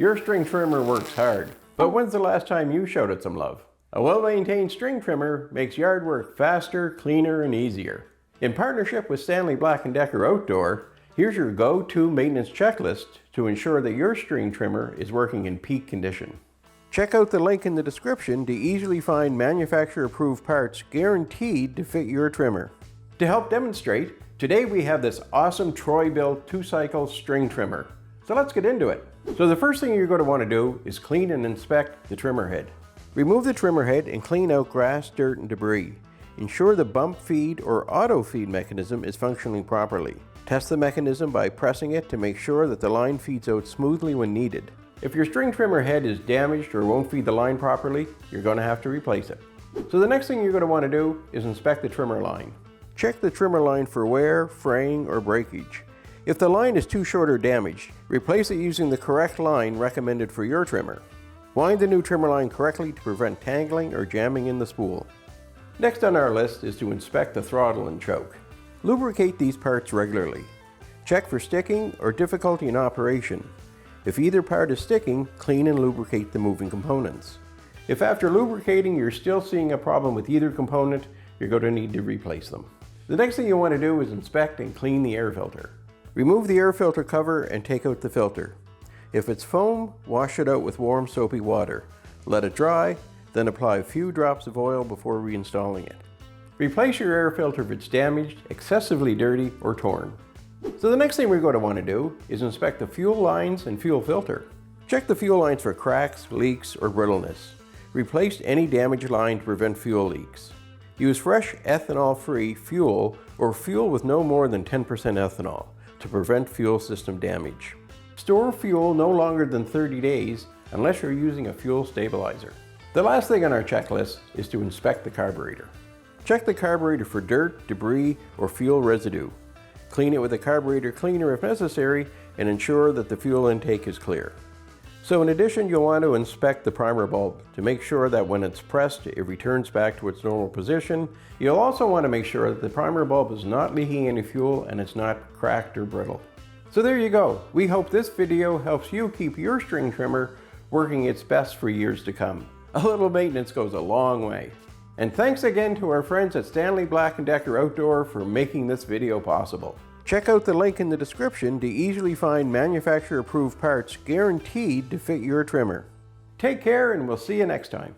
Your string trimmer works hard, but when's the last time you showed it some love? A well-maintained string trimmer makes yard work faster, cleaner, and easier. In partnership with Stanley Black & Decker Outdoor, here's your go-to maintenance checklist to ensure that your string trimmer is working in peak condition. Check out the link in the description to easily find manufacturer-approved parts guaranteed to fit your trimmer. To help demonstrate, today we have this awesome Troy-Bilt 2-cycle string trimmer. So let's get into it. So the first thing you're going to want to do is clean and inspect the trimmer head. Remove the trimmer head and clean out grass, dirt, and debris. Ensure the bump feed or auto feed mechanism is functioning properly. Test the mechanism by pressing it to make sure that the line feeds out smoothly when needed. If your string trimmer head is damaged or won't feed the line properly, you're going to have to replace it. So the next thing you're going to want to do is inspect the trimmer line. Check the trimmer line for wear, fraying, or breakage. If the line is too short or damaged, replace it using the correct line recommended for your trimmer. Wind the new trimmer line correctly to prevent tangling or jamming in the spool. Next on our list is to inspect the throttle and choke. Lubricate these parts regularly. Check for sticking or difficulty in operation. If either part is sticking, clean and lubricate the moving components. If after lubricating you're still seeing a problem with either component, you're going to need to replace them. The next thing you want to do is inspect and clean the air filter. Remove the air filter cover and take out the filter. If it's foam, wash it out with warm soapy water. Let it dry, then apply a few drops of oil before reinstalling it. Replace your air filter if it's damaged, excessively dirty, or torn. So the next thing we're going to want to do is inspect the fuel lines and fuel filter. Check the fuel lines for cracks, leaks, or brittleness. Replace any damaged line to prevent fuel leaks. Use fresh ethanol-free fuel or fuel with no more than 10% ethanol to prevent fuel system damage. Store fuel no longer than 30 days unless you're using a fuel stabilizer. The last thing on our checklist is to inspect the carburetor. Check the carburetor for dirt, debris, or fuel residue. Clean it with a carburetor cleaner if necessary and ensure that the fuel intake is clear. So in addition, you'll want to inspect the primer bulb to make sure that when it's pressed, it returns back to its normal position. You'll also want to make sure that the primer bulb is not leaking any fuel and it's not cracked or brittle. So there you go. We hope this video helps you keep your string trimmer working its best for years to come. A little maintenance goes a long way. And thanks again to our friends at Stanley Black & Decker Outdoor for making this video possible. Check out the link in the description to easily find manufacturer-approved parts guaranteed to fit your trimmer. Take care and we'll see you next time.